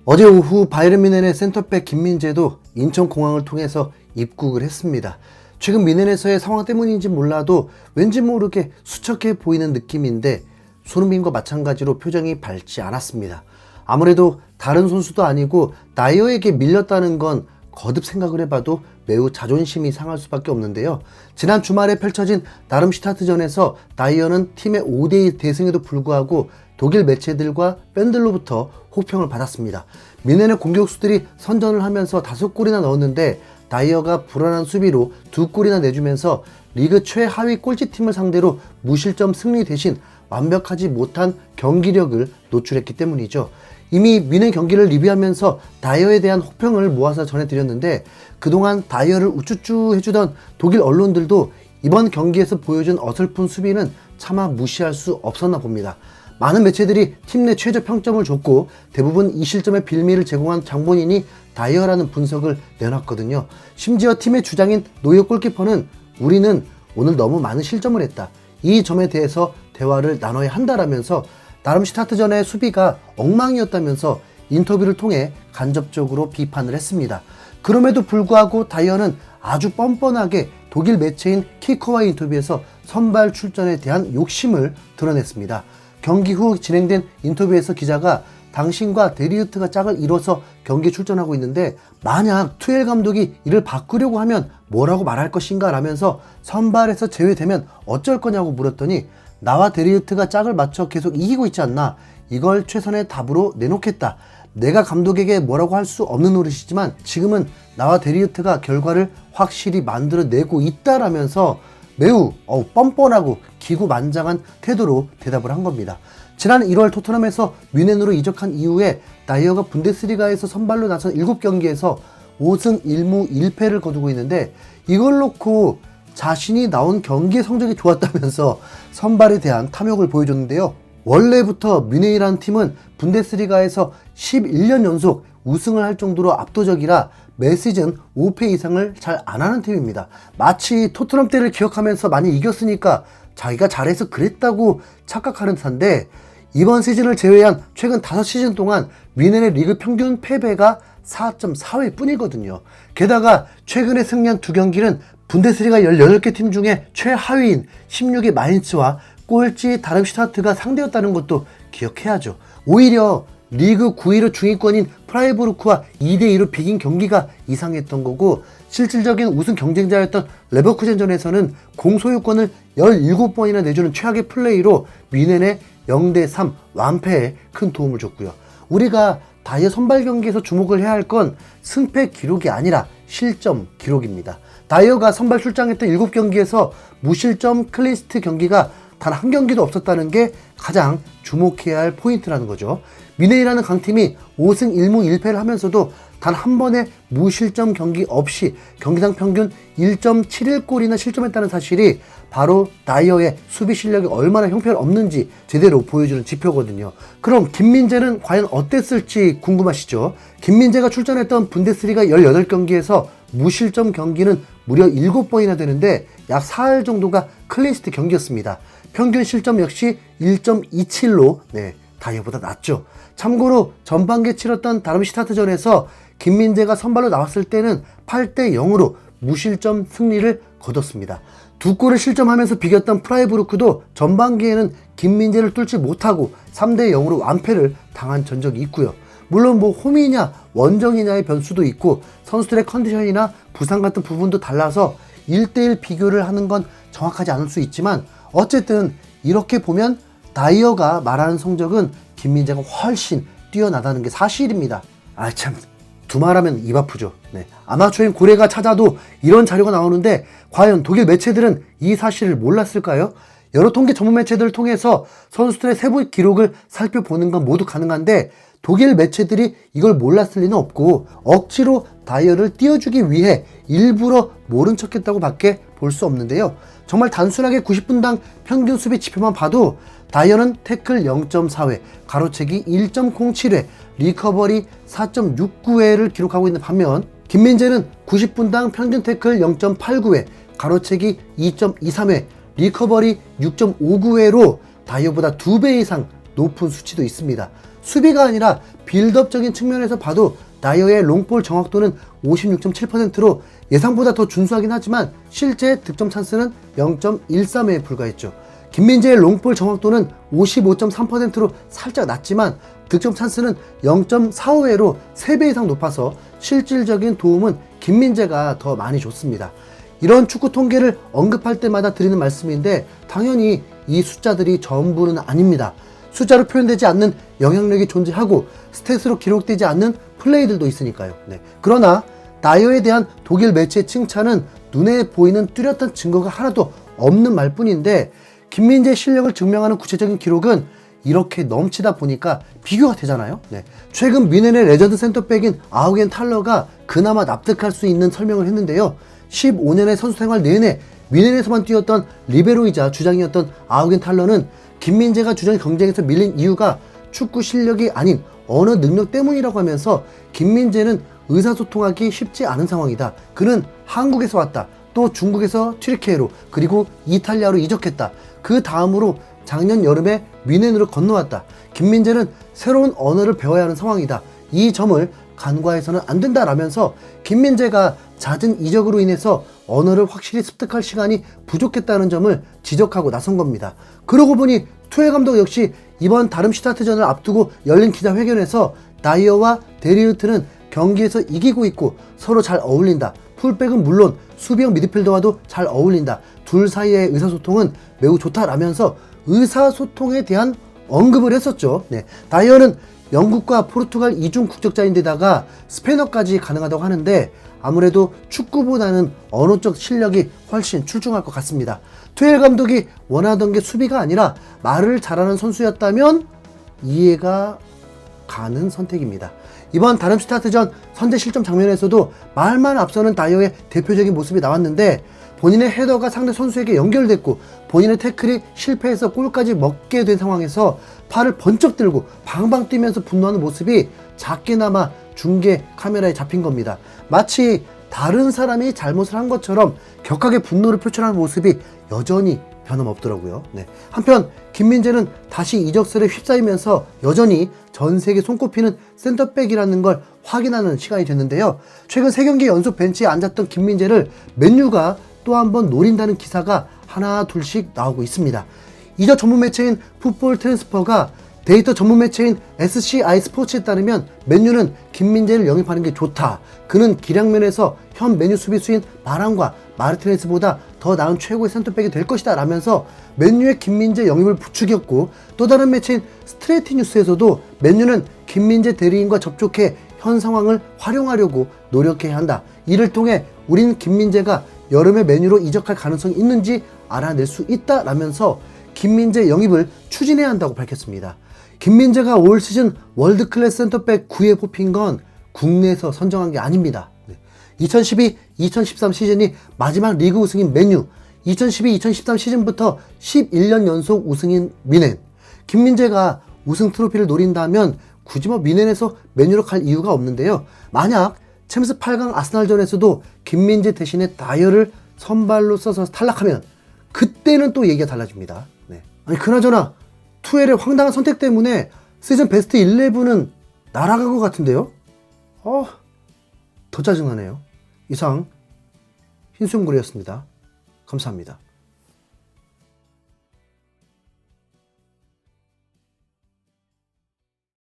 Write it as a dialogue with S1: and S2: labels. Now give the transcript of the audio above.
S1: 어제 오후 바이에른 뮌헨의 센터백 김민재도 인천공항을 통해서 입국을 했습니다. 최근 뮌헨에서의 상황 때문인지 몰라도 왠지 모르게 수척해 보이는 느낌인데 손흥민과 마찬가지로 표정이 밝지 않았습니다. 아무래도 다른 선수도 아니고 다이어에게 밀렸다는 건 거듭 생각을 해봐도 매우 자존심이 상할 수밖에 없는데요. 지난 주말에 펼쳐진 다름슈타트전에서 다이어는 팀의 5대2 대승에도 불구하고 독일 매체들과 팬들로부터 호평을 받았습니다. 뮌헨의 공격수들이 선전을 하면서 5골이나 넣었는데 다이어가 불안한 수비로 2골이나 내주면서 리그 최하위 꼴찌팀을 상대로 무실점 승리 대신 완벽하지 못한 경기력을 노출했기 때문이죠. 이미 뮌헨 경기를 리뷰하면서 다이어에 대한 호평을 모아서 전해드렸는데 그동안 다이어를 우쭈쭈 해주던 독일 언론들도 이번 경기에서 보여준 어설픈 수비는 차마 무시할 수 없었나 봅니다. 많은 매체들이 팀 내 최저 평점을 줬고 대부분 이 실점의 빌미를 제공한 장본인이 다이어라는 분석을 내놨거든요. 심지어 팀의 주장인 노이어 골키퍼는 우리는 오늘 너무 많은 실점을 했다. 이 점에 대해서 대화를 나눠야 한다라면서 다름슈타트전의 수비가 엉망이었다면서 인터뷰를 통해 간접적으로 비판을 했습니다. 그럼에도 불구하고 다이어는 아주 뻔뻔하게 독일 매체인 키커와의 인터뷰에서 선발 출전에 대한 욕심을 드러냈습니다. 경기 후 진행된 인터뷰에서 기자가 당신과 데리흐트가 짝을 이뤄서 경기에 출전하고 있는데 만약 투엘 감독이 이를 바꾸려고 하면 뭐라고 말할 것인가 라면서 선발에서 제외되면 어쩔 거냐고 물었더니 나와 데리흐트가 짝을 맞춰 계속 이기고 있지 않나, 이걸 최선의 답으로 내놓겠다. 내가 감독에게 뭐라고 할 수 없는 노릇이지만 지금은 나와 데리흐트가 결과를 확실히 만들어내고 있다라면서 매우 뻔뻔하고 기구만장한 태도로 대답을 한 겁니다. 지난 1월 토트넘에서 뮌헨으로 이적한 이후에 다이어가 분데스리가에서 선발로 나선 7경기에서 5승 1무 1패를 거두고 있는데 이걸 놓고 자신이 나온 경기의 성적이 좋았다면서 선발에 대한 탐욕을 보여줬는데요. 원래부터 뮌헨이라는 팀은 분데스리가에서 11년 연속 우승을 할 정도로 압도적이라 매 시즌 5패 이상을 잘 안 하는 팀입니다. 마치 토트넘 때를 기억하면서 많이 이겼으니까 자기가 잘해서 그랬다고 착각하는 듯한데 이번 시즌을 제외한 최근 5시즌 동안 뮌헨의 리그 평균 패배가 4.4회 뿐이거든요. 게다가 최근에 승리한 2경기는 분데스리가 18개 팀 중에 최하위인 16위 마인츠와 꼴찌 다름슈타트가 상대였다는 것도 기억해야죠. 오히려 리그 9위로 중위권인 프라이부르크와 2대2로 비긴 경기가 이상했던 거고 실질적인 우승 경쟁자였던 레버쿠젠전에서는 공소유권을 17번이나 내주는 최악의 플레이로 뮌헨의 0대3 완패에 큰 도움을 줬고요. 우리가 다이어 선발 경기에서 주목을 해야 할 건 승패 기록이 아니라 실점 기록입니다. 다이어가 선발 출장했던 7경기에서 무실점 클린시트 경기가 단 한 경기도 없었다는 게 가장 주목해야 할 포인트라는 거죠. 뮌헨이라는 강팀이 5승 1무 1패를 하면서도 단 한 번의 무실점 경기 없이 경기당 평균 1.71골이나 실점했다는 사실이 바로 다이어의 수비 실력이 얼마나 형편없는지 제대로 보여주는 지표거든요. 그럼 김민재는 과연 어땠을지 궁금하시죠? 김민재가 출전했던 분데스리가 18경기에서 무실점 경기는 무려 7번이나 되는데 약 4할 정도가 클린시트 경기였습니다. 평균 실점 역시 1.27로 다이어보다 낮죠. 참고로 전반기에 치렀던 다름슈타트전에서 김민재가 선발로 나왔을 때는 8대0으로 무실점 승리를 거뒀습니다. 2골을 실점하면서 비겼던 프라이부르크도 전반기에는 김민재를 뚫지 못하고 3대0으로 완패를 당한 전적이 있고요. 물론 홈이냐 원정이냐의 변수도 있고 선수들의 컨디션이나 부상 같은 부분도 달라서 1대1 비교를 하는 건 정확하지 않을 수 있지만 어쨌든 이렇게 보면 다이어가 말하는 성적은 김민재가 훨씬 뛰어나다는 게 사실입니다. 참 두말하면 입 아프죠. 아마추어인 고래가 찾아도 이런 자료가 나오는데 과연 독일 매체들은 이 사실을 몰랐을까요? 여러 통계 전문 매체들을 통해서 선수들의 세부 기록을 살펴보는 건 모두 가능한데 독일 매체들이 이걸 몰랐을 리는 없고 억지로 다이어를 띄워주기 위해 일부러 모른 척했다고 밖에 볼 수 없는데요. 정말 단순하게 90분당 평균 수비 지표만 봐도 다이어는 태클 0.4회, 가로채기 1.07회, 리커버리 4.69회를 기록하고 있는 반면 김민재는 90분당 평균 태클 0.89회, 가로채기 2.23회, 리커버리 6.59회로 다이어보다 2배 이상 높은 수치도 있습니다. 수비가 아니라 빌드업적인 측면에서 봐도 다이어의 롱볼 정확도는 56.7%로 예상보다 더 준수하긴 하지만 실제 득점 찬스는 0.13회에 불과했죠. 김민재의 롱볼 정확도는 55.3%로 살짝 낮지만 득점 찬스는 0.45회로 3배 이상 높아서 실질적인 도움은 김민재가 더 많이 줬습니다. 이런 축구 통계를 언급할 때마다 드리는 말씀인데 당연히 이 숫자들이 전부는 아닙니다. 숫자로 표현되지 않는 영향력이 존재하고 스탯으로 기록되지 않는 플레이들도 있으니까요. 그러나 다이어에 대한 독일 매체의 칭찬은 눈에 보이는 뚜렷한 증거가 하나도 없는 말뿐인데 김민재의 실력을 증명하는 구체적인 기록은 이렇게 넘치다 보니까 비교가 되잖아요. 최근 뮌헨의 레전드 센터백인 아우겐 탈러가 그나마 납득할 수 있는 설명을 했는데요. 15년의 선수 생활 내내 뮌헨에서만 뛰었던 리베로이자 주장이었던 아우겐 탈러는 김민재가 주전 경쟁에서 밀린 이유가 축구 실력이 아닌 언어 능력 때문이라고 하면서 김민재는 의사소통하기 쉽지 않은 상황이다. 그는 한국에서 왔다. 또 중국에서 튀르키예로 그리고 이탈리아로 이적했다. 그 다음으로 작년 여름에 뮌헨으로 건너왔다. 김민재는 새로운 언어를 배워야 하는 상황이다. 이 점을 간과해서는 안 된다라면서 김민재가 잦은 이적으로 인해서 언어를 확실히 습득할 시간이 부족했다는 점을 지적하고 나선 겁니다. 그러고 보니 투엘 감독 역시 이번 다름슈타트전을 앞두고 열린 기자회견에서 다이어와 데리흐트는 경기에서 이기고 있고 서로 잘 어울린다. 풀백은 물론 수비형 미드필더와도 잘 어울린다. 둘 사이의 의사소통은 매우 좋다라면서 의사소통에 대한 언급을 했었죠. 다이어는 영국과 포르투갈 이중 국적자인데다가 스페인어까지 가능하다고 하는데 아무래도 축구보다는 언어적 실력이 훨씬 출중할 것 같습니다. 투엘 감독이 원하던 게 수비가 아니라 말을 잘하는 선수였다면 이해가 가는 선택입니다. 이번 다름슈타트전 선제 실점 장면에서도 말만 앞서는 다이어의 대표적인 모습이 나왔는데 본인의 헤더가 상대 선수에게 연결됐고 본인의 태클이 실패해서 골까지 먹게 된 상황에서 팔을 번쩍 들고 방방 뛰면서 분노하는 모습이 작게나마 중계 카메라에 잡힌 겁니다. 마치 다른 사람이 잘못을 한 것처럼 격하게 분노를 표출하는 모습이 여전히 변함없더라고요. 한편 김민재는 다시 이적설에 휩싸이면서 여전히 전 세계 손꼽히는 센터백이라는 걸 확인하는 시간이 됐는데요. 최근 3경기 연속 벤치에 앉았던 김민재를 맨유가 또 한 번 노린다는 기사가 하나 둘씩 나오고 있습니다. 이적 전문 매체인 풋볼 트랜스퍼가 데이터 전문 매체인 SCI 스포츠에 따르면 맨유는 김민재를 영입하는 게 좋다. 그는 기량면에서 현 맨유 수비수인 바란과 마르티네스보다 더 나은 최고의 센터백이 될 것이다 라면서 맨유의 김민재 영입을 부추겼고 또 다른 매체인 스트레이트 뉴스에서도 맨유는 김민재 대리인과 접촉해 현 상황을 활용하려고 노력해야 한다. 이를 통해 우린 김민재가 여름에 맨유로 이적할 가능성이 있는지 알아낼 수 있다 라면서 김민재 영입을 추진해야 한다고 밝혔습니다. 김민재가 올 시즌 월드클래스 센터백 9에 뽑힌 건 국내에서 선정한 게 아닙니다. 2012-2013 시즌이 마지막 리그 우승인 맨유, 2012-2013 시즌부터 11년 연속 우승인 뮌헨. 김민재가 우승 트로피를 노린다면 굳이 뮌헨에서 맨유로 갈 이유가 없는데요. 만약 챔스 8강 아스날전에서도 김민재 대신에 다이어를 선발로 써서 탈락하면 그때는 또 얘기가 달라집니다. 아니 그나저나 투엘의 황당한 선택 때문에 시즌 베스트 11은 날아간 것 같은데요? 더 짜증나네요. 이상 흰수염고래였습니다. 감사합니다.